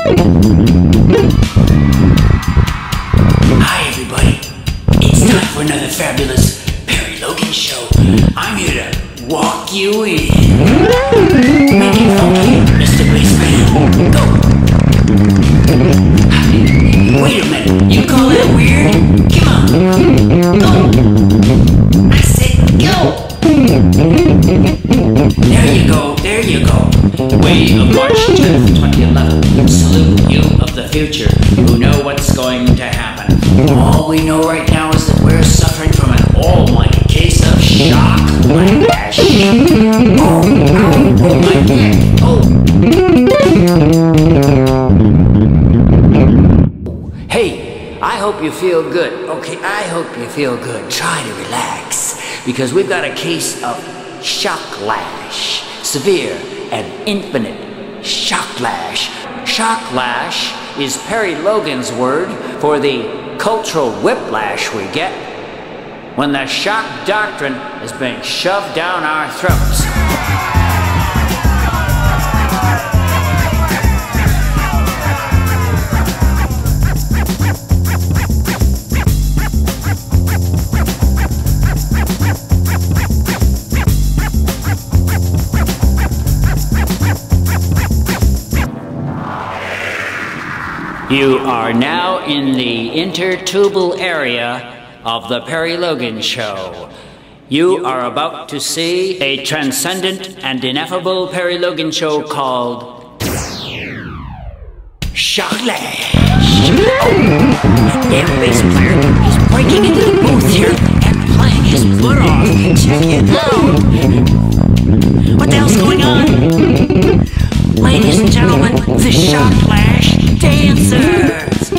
Hi everybody, it's time for another fabulous Perry Logan show. I'm here to walk you in. Make it funky, Mr. Bassman. Go! Wait a minute, you call that weird? Come on, go! I said go! There you go. Way of March 10th, 2011. Salute you of the future who know what's going to happen. All we know right now is that we're suffering from an almighty case of shocklash. Oh, my neck. Oh. Hey, I hope you feel good. Okay, I hope you feel good. Try to relax because we've got a case of shocklash. Severe and infinite shocklash. Shocklash is Perry Logan's word for the cultural whiplash we get when the shock doctrine is being shoved down our throats. You are now in the intertubal area of the Perry Logan Show. You are about to see a transcendent and ineffable Perry Logan show called Shocklash. Oh, that bass player is breaking into the booth here and playing his butt off. Check it out. What the hell's going on? Ladies and gentlemen, the Shocklash dancers!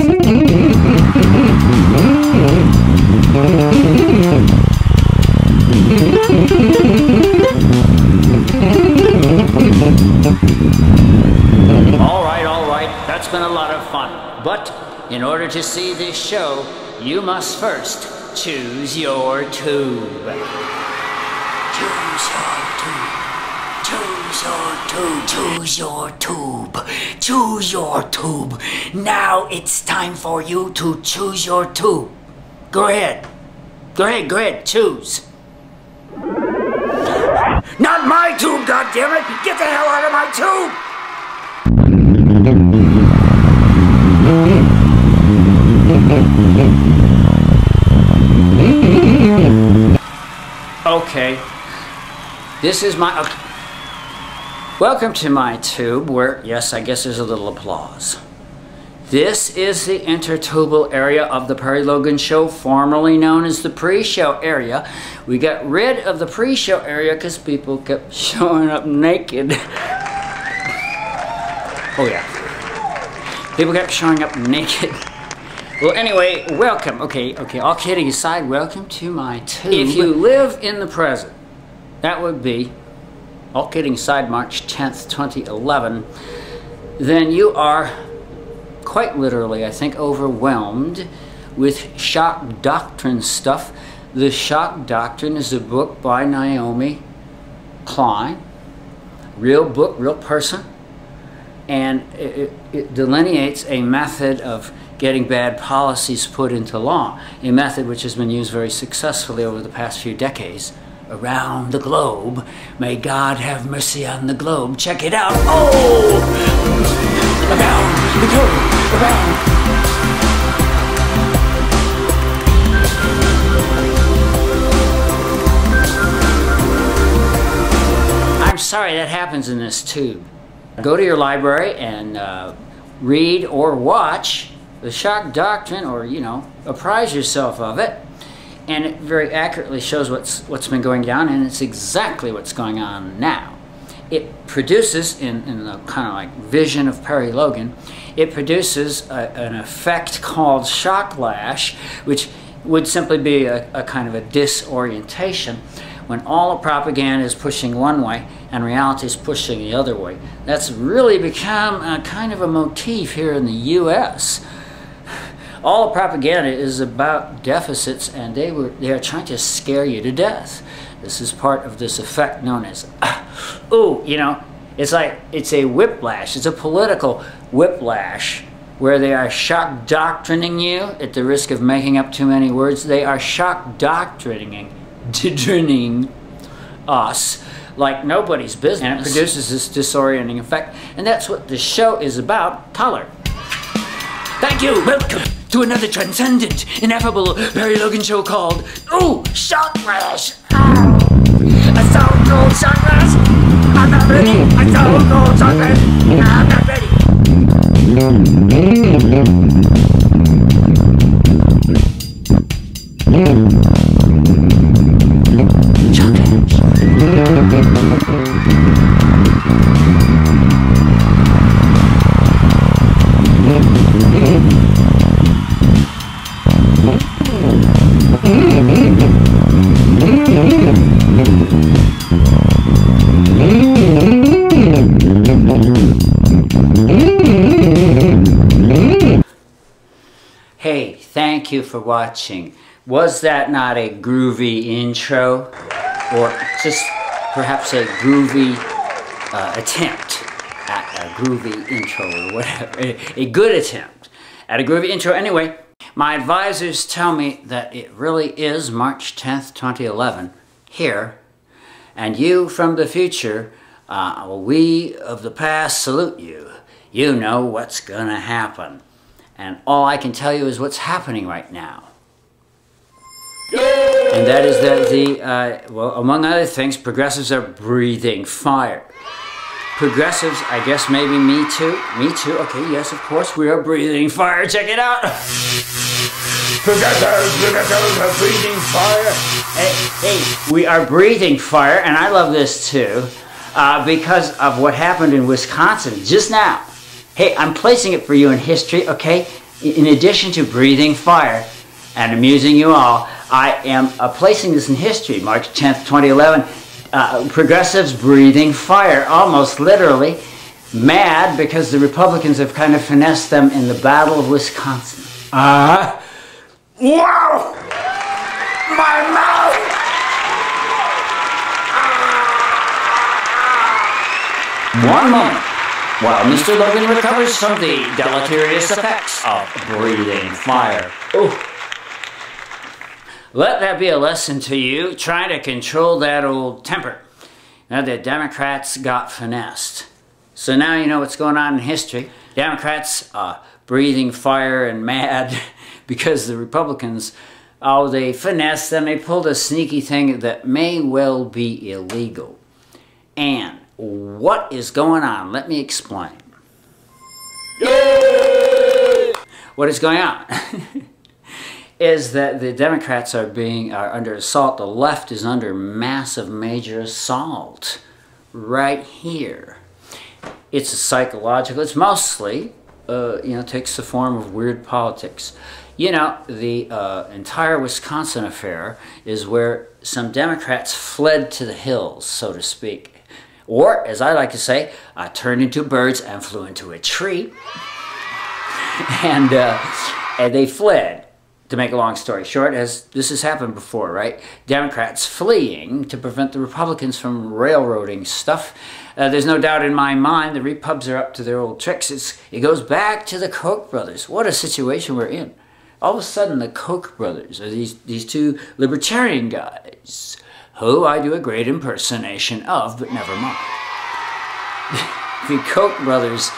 All right, that's been a lot of fun. But in order to see this show, you must first choose your tube. Choose your tube. Choose your tube, choose your tube, choose your tube. Now it's time for you to choose your tube. Go ahead, choose. Not my tube, goddammit! Get the hell out of my tube! Okay, this is my... Okay. Welcome to my tube where, yes, I guess there's a little applause. This is the intertubal area of the Perry Logan Show, formerly known as the pre-show area. We got rid of the pre-show area because people kept showing up naked. Oh yeah. People kept showing up naked. Well, anyway, welcome. Okay, all kidding aside, welcome to my tube. If you live in the present, that would be, all kidding aside, March 10th, 2011, then you are quite literally, I think, overwhelmed with shock doctrine stuff. The Shock Doctrine is a book by Naomi Klein, real book, real person, and it delineates a method of getting bad policies put into law, a method which has been used very successfully over the past few decades around the globe. May God have mercy on the globe. Check it out. Oh! Around the globe, around. I'm sorry that happens in this tube. Go to your library and read or watch the Shock Doctrine, or, you know, apprise yourself of it. And it very accurately shows what's been going down, and it's exactly what's going on now. It produces, in the kind of like vision of Perry Logan, it produces an effect called shocklash, which would simply be a kind of a disorientation when all the propaganda is pushing one way and reality is pushing the other way. That's really become a kind of a motif here in the U.S. All the propaganda is about deficits, and they are trying to scare you to death. This is part of this effect known as, oh, you know, It's like, it's a whiplash. It's a political whiplash where they are shock doctrining you at the risk of making up too many words. They are shock doctrining us like nobody's business. And it produces this disorienting effect. And that's what the show is about. Color. Thank you. Welcome to another transcendent, ineffable Barry Logan show called Shocklash. A stone cold Shocklash. I'm not ready. A stone cold Shocklash. I'm not ready. Hey, thank you for watching. Was that not a groovy intro? Or just perhaps a groovy attempt at a groovy intro or whatever. A good attempt at a groovy intro. Anyway, my advisors tell me that it really is March 10th, 2011 here. And you from the future, we of the past salute you. You know what's gonna happen. And all I can tell you is what's happening right now. And that is that well, among other things, progressives are breathing fire. Progressives, I guess maybe me too. Me too, okay, yes, of course, we are breathing fire. Check it out. Progressives are breathing fire. Hey, we are breathing fire, and I love this too, because of what happened in Wisconsin just now. Hey, I'm placing it for you in history, okay? In addition to breathing fire and amusing you all, I am placing this in history, March 10th, 2011. Progressives breathing fire, almost literally mad because the Republicans have kind of finessed them in the Battle of Wisconsin. Wow! My mouth! One moment. While Mr. Logan recovers from the deleterious effects of breathing fire. Ooh. Let that be a lesson to you, trying to control that old temper. Now the Democrats got finessed. So now you know what's going on in history. Democrats breathing fire and mad because the Republicans, they finessed them. They pulled a sneaky thing that may well be illegal. And what is going on? Let me explain. Yay! What is going on is that the Democrats are under assault. The left is under massive major assault right here. It's a psychological, it's mostly, takes the form of weird politics. You know, the entire Wisconsin affair is where some Democrats fled to the hills, so to speak. Or, as I like to say, turned into birds and flew into a tree. And they fled. To make a long story short, as this has happened before, right? Democrats fleeing to prevent the Republicans from railroading stuff. There's no doubt in my mind the Repubs are up to their old tricks. It goes back to the Koch brothers. What a situation we're in. All of a sudden, the Koch brothers are these two libertarian guys who I do a great impersonation of, but never mind. The Koch brothers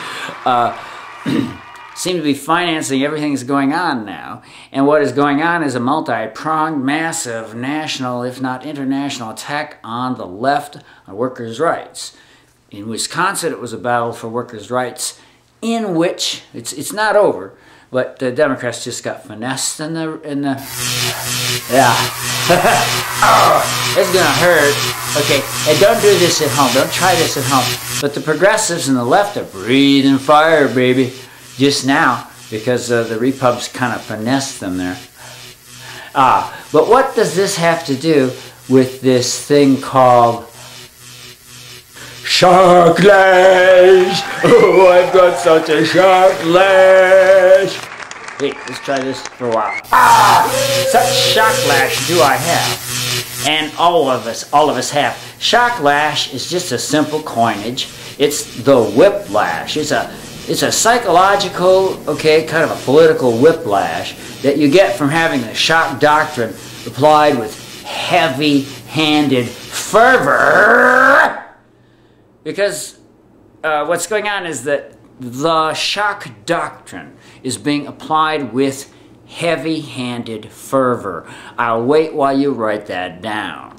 seem to be financing everything that's going on now. And what is going on is a multi-pronged, massive, national, if not international, attack on the left on workers' rights. In Wisconsin, it was a battle for workers' rights in which, it's not over, but the Democrats just got finessed in the yeah. Oh, it's gonna hurt. Okay, and don't do this at home. Don't try this at home. But the progressives and the left are breathing fire, baby. Just now, because the Repubs kind of finessed them there. But what does this have to do with this thing called Shocklash? Oh, I've got such a Shocklash. Hey, let's try this for a while. Such Shocklash do I have. And all of us have. Shocklash is just a simple coinage. It's the whiplash. It's a psychological, okay, kind of a political whiplash that you get from having the shock doctrine applied with heavy-handed fervor. Because what's going on is that the shock doctrine is being applied with heavy-handed fervor. I'll wait while you write that down.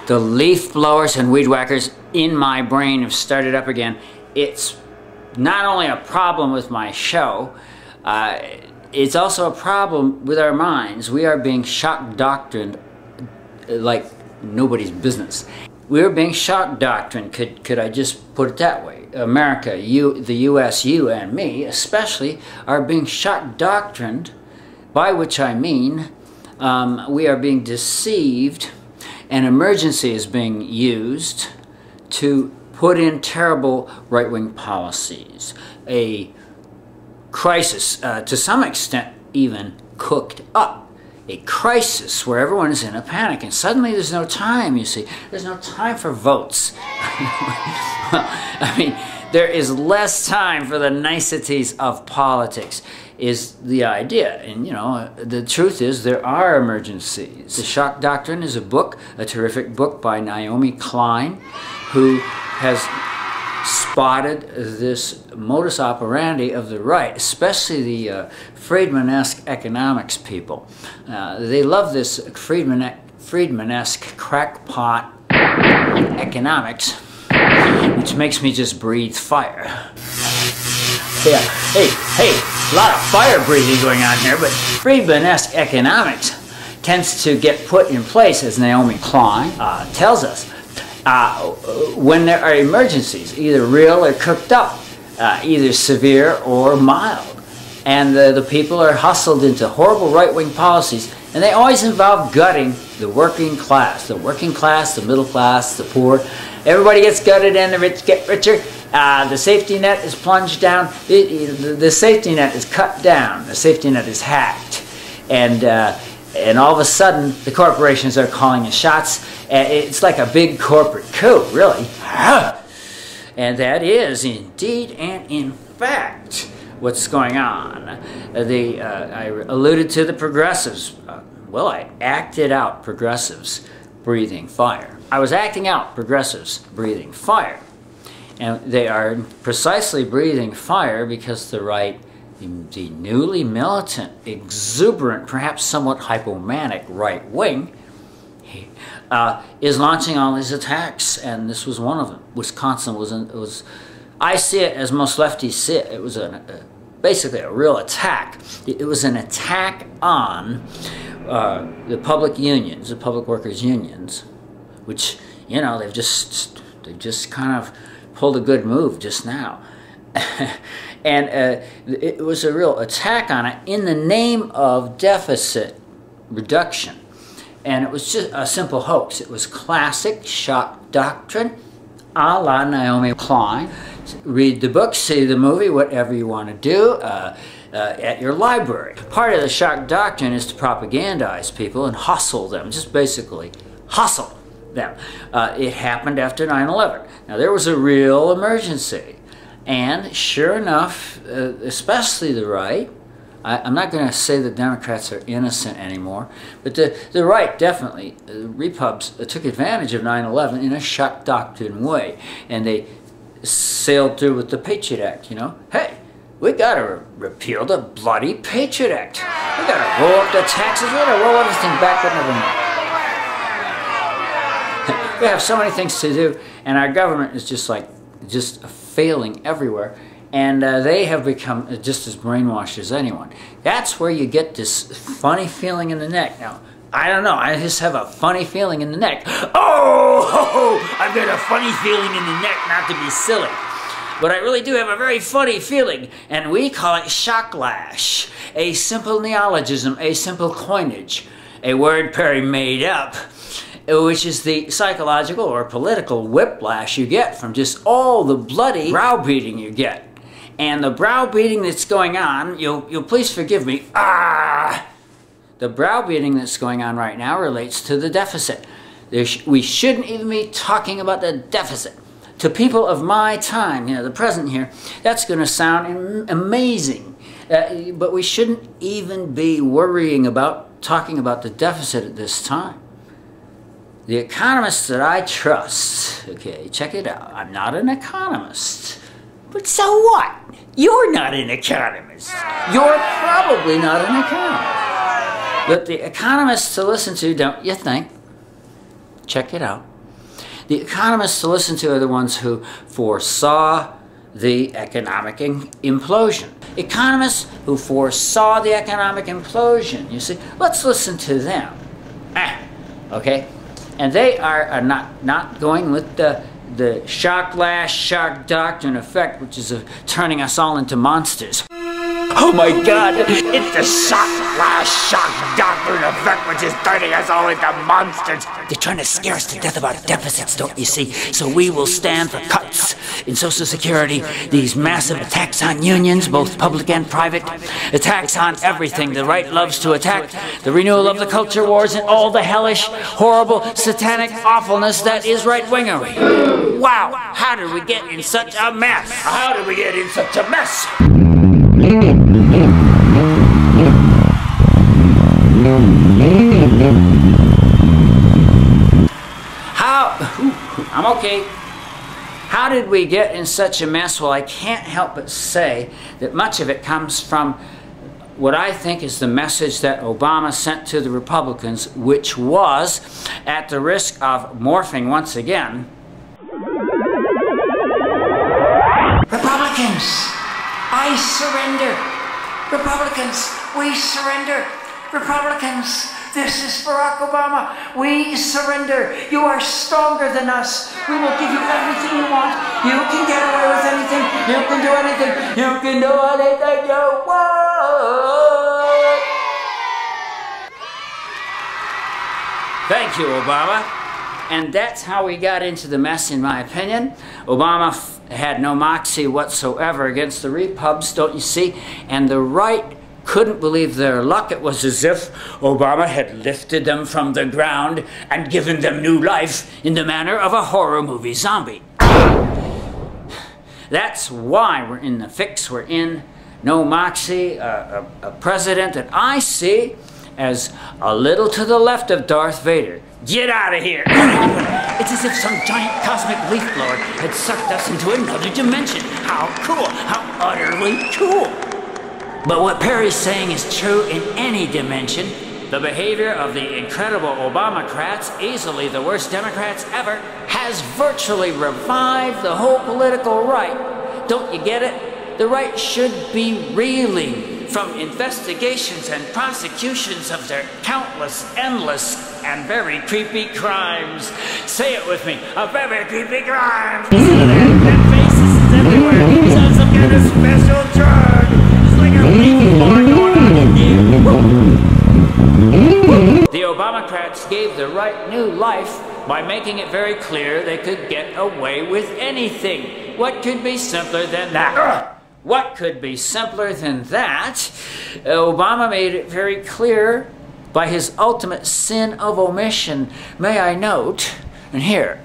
The leaf blowers and weed whackers in my brain have started up again. It's not only a problem with my show, it's also a problem with our minds. We are being shock doctrined like nobody's business. We're being shock doctrined, could I just put it that way? America, the US, you and me especially, are being shock doctrined, by which I mean we are being deceived, and emergency is being used to put in terrible right-wing policies. A crisis, to some extent even cooked up. A crisis where everyone is in a panic, and suddenly there's no time, you see. There's no time for votes. Well, I mean, there is less time for the niceties of politics, is the idea. And, you know, the truth is there are emergencies. The Shock Doctrine is a book, a terrific book by Naomi Klein, who has spotted this modus operandi of the right, especially the Friedman-esque economics people. They love this Friedman-esque crackpot economics, which makes me just breathe fire. Yeah, hey, a lot of fire breathing going on here, but Friedman-esque economics tends to get put in place, as Naomi Klein tells us, when there are emergencies, either real or cooked up, either severe or mild. And the people are hustled into horrible right-wing policies, and they always involve gutting the working class, the middle class, the poor. Everybody gets gutted and the rich get richer. The safety net is plunged down. The safety net is cut down. The safety net is hacked. And all of a sudden, the corporations are calling the shots. It's like a big corporate coup, really. And that is indeed and in fact what's going on. I alluded to the progressives. Well, I acted out progressives breathing fire. I was acting out progressives breathing fire. And they are precisely breathing fire because the right, the newly militant, exuberant, perhaps somewhat hypomanic right wing is launching all these attacks, and this was one of them. Wisconsin was I see it as most lefties see it. It was basically a real attack. It was an attack on the public unions, the public workers unions, which, you know, they've just kind of pulled a good move just now. And it was a real attack on it in the name of deficit reduction. And it was just a simple hoax. It was classic shock doctrine, a la Naomi Klein. Read the book, see the movie, whatever you want to do at your library. Part of the shock doctrine is to propagandize people and hustle them, just basically hustle them. It happened after 9/11. Now, there was a real emergency. And sure enough, especially the right, I'm not going to say the Democrats are innocent anymore, but the right definitely, Repubs, took advantage of 9/11 in a shock doctrine way. And they sailed through with the Patriot Act, you know. Hey, we got to repeal the bloody Patriot Act. We got to roll up the taxes. We got to roll everything back with never more. We have so many things to do, and our government is just failing everywhere, and they have become just as brainwashed as anyone. That's where you get this funny feeling in the neck. Now, I don't know, I just have a funny feeling in the neck. Oh, I've got a funny feeling in the neck, not to be silly. But I really do have a very funny feeling, and we call it shocklash, a simple neologism, a simple coinage, a word Perry made up, which is the psychological or political whiplash you get from just all the bloody browbeating you get. And the browbeating that's going on, you'll please forgive me, the browbeating that's going on right now relates to the deficit. We shouldn't even be talking about the deficit. To people of my time, the present here, that's going to sound amazing. But we shouldn't even be worrying about talking about the deficit at this time. The economists that I trust, okay, check it out. I'm not an economist. But so what? You're not an economist. You're probably not an economist. But the economists to listen to, don't you think? Check it out. The economists to listen to are the ones who foresaw the economic implosion. Economists who foresaw the economic implosion, you see. Let's listen to them. Okay? And they are not going with the shocklash, shock doctrine effect, which is turning us all into monsters. Oh my God, it's the shocklash, shock doctrine effect, which is turning us all into monsters. They're trying to scare us to death about deficits, don't you see? So we will stand for cuts in Social Security, these massive attacks on unions, both public and private, attacks on everything the right loves to attack, the renewal of the culture wars, and all the hellish, horrible, satanic awfulness that is right-wingery. Wow, how did we get in such a mess? How did we get in such a mess? I'm okay. How did we get in such a mess? Well, I can't help but say that much of it comes from what I think is the message that Obama sent to the Republicans, which was, at the risk of morphing once again, Republicans, I surrender. Republicans, we surrender. Republicans, this is Barack Obama. We surrender. You are stronger than us. We will give you everything you want. You can get away with anything. You can do anything. You can do anything you want. Thank you, Obama. And that's how we got into the mess, in my opinion. Obama had no moxie whatsoever against the Repubs, don't you see? And the right couldn't believe their luck. It was as if Obama had lifted them from the ground and given them new life in the manner of a horror movie zombie. That's why we're in the fix we're in. No moxie, a president that I see as a little to the left of Darth Vader. Get out of here! It's as if some giant cosmic leaf blower had sucked us into another dimension. How cool! How utterly cool! But what Perry's saying is true in any dimension. The behavior of the incredible Obamacrats, easily the worst Democrats ever, has virtually revived the whole political right. Don't you get it? The right should be reeling from investigations and prosecutions of their countless, endless, and very creepy crimes. Say it with me. A very creepy crime. That faces is everywhere. He's on some kind of special drug. The Obamacrats gave the right new life by making it very clear they could get away with anything. What could be simpler than that? What could be simpler than that? Obama made it very clear by his ultimate sin of omission. May I note, and here,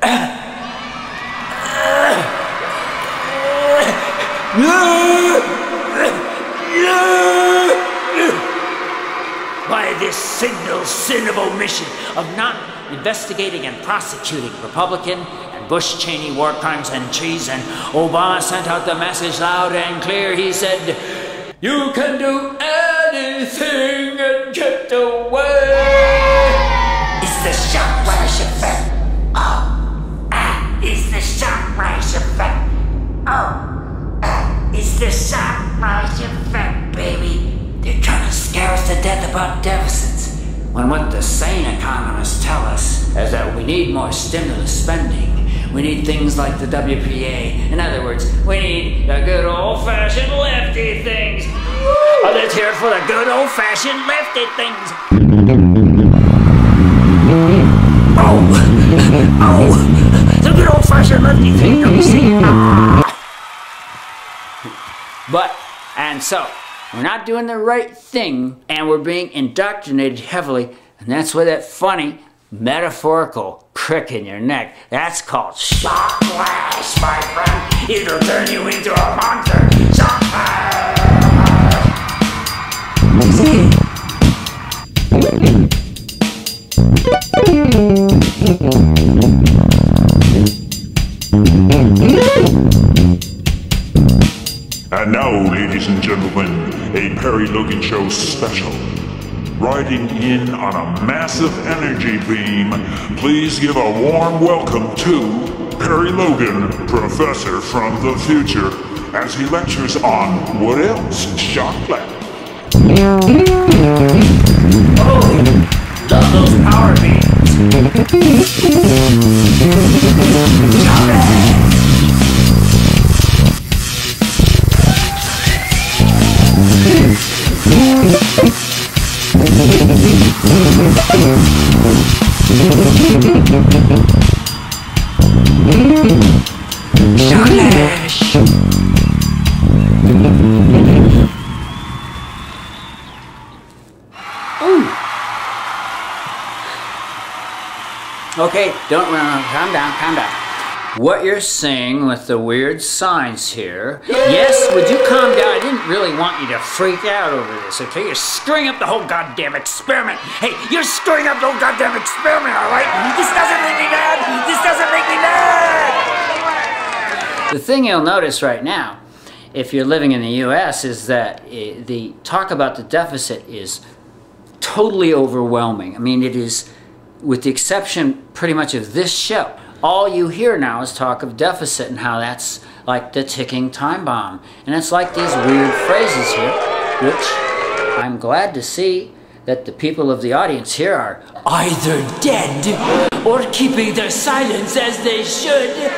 by this signal sin of omission of not investigating and prosecuting Republican and Bush-Cheney war crimes and treason, Obama sent out the message loud and clear. He said, "You can do anything and get away." It's the shocklash effect. It's the shocklash effect. It's the shocklash effect, baby. They're trying to scare us to death about deficits, when what the sane economists tell us is that we need more stimulus spending. We need things like the WPA. In other words, we need the good old-fashioned lefty things. Oh, let's hear it for the good old-fashioned lefty things. Oh, the good old-fashioned lefty thing, don't you see? And so, we're not doing the right thing, and we're being indoctrinated heavily, and that's why that funny, metaphorical prick in your neck, that's called Shocklash, my friend. It'll turn you into a monster. Shocklash! And now, ladies and gentlemen, a Perry Logan Show special. Riding in on a massive energy beam, please give a warm welcome to Perry Logan, Professor from the Future, as he lectures on what else? Shocklash. Oh, love those power beams. Shocklash! Okay, don't run. Calm down, calm down. What you're saying with the weird signs here. Yes, would you calm down? I didn't really want you to freak out over this, okay? You're screwing up the whole goddamn experiment. Hey, you're screwing up the whole goddamn experiment, all right? This doesn't make me mad. This doesn't make me mad. The thing you'll notice right now, if you're living in the U.S., is that the talk about the deficit is totally overwhelming. I mean, it is, with the exception pretty much of this show, all you hear now is talk of deficit and how that's like the ticking time bomb. And it's like these weird phrases here, which I'm glad to see that the people of the audience here are either dead or keeping their silence as they should.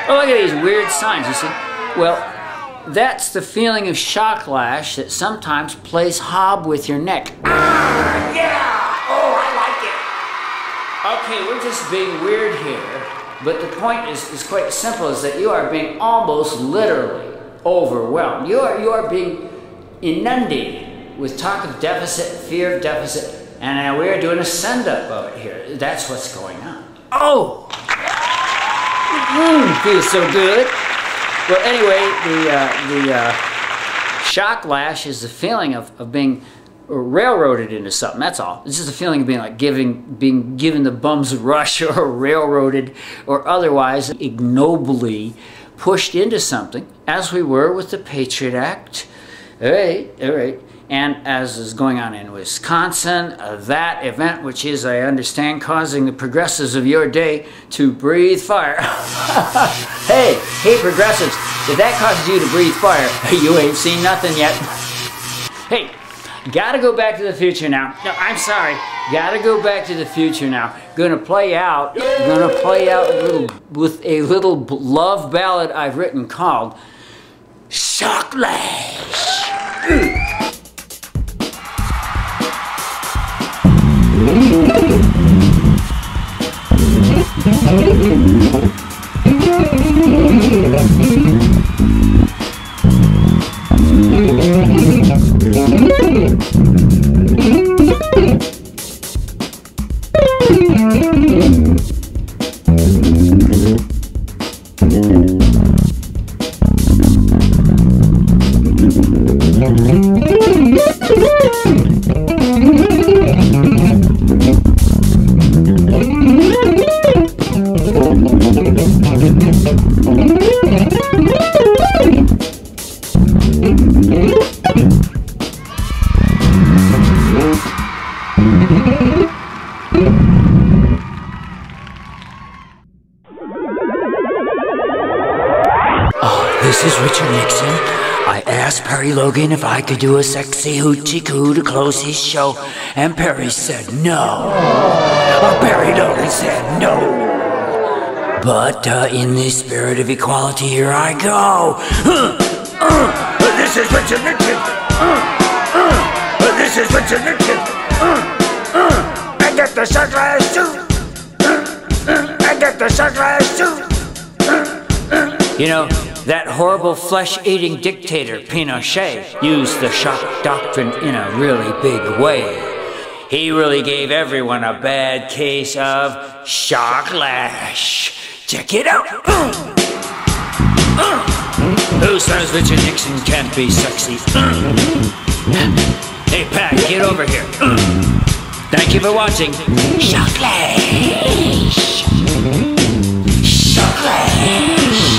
Oh, look at these weird signs, you see. Well, that's the feeling of shocklash that sometimes plays hob with your neck. Ah, yeah! Oh, I like it! Okay, we're just being weird here, but the point is quite simple, is that you are being almost literally overwhelmed. You are being inundated with talk of deficit, fear of deficit, and we are doing a send-up of it here. That's what's going on. Oh! Feels so good. Well, anyway, the shocklash is the feeling of being railroaded into something. That's all. It's just a feeling of being like being given the bum's rush, or railroaded, or otherwise ignobly pushed into something, as we were with the Patriot Act. All right. And as is going on in Wisconsin, that event, which is, I understand, causing the progressives of your day to breathe fire. Hey, progressives, if that causes you to breathe fire, you ain't seen nothing yet. Hey, gotta go back to the future now. No, I'm sorry, gotta go back to the future now. Gonna play out with a little love ballad I've written called Shocklash. This is Richard Nixon. I asked Perry Logan if I could do a sexy hoochie coo to close his show, and Perry said no. Perry Logan said no. But in the spirit of equality, here I go. This is Richard Nixon. This is Richard Nixon. I got the Shocklash too. I got the Shocklash too. You know, that horrible flesh-eating dictator, Pinochet, used the shock doctrine in a really big way. He really gave everyone a bad case of Shocklash. Check it out. Who says Richard Nixon can't be sexy? Hey, Pat, get over here. Thank you for watching. Shocklash. Shocklash.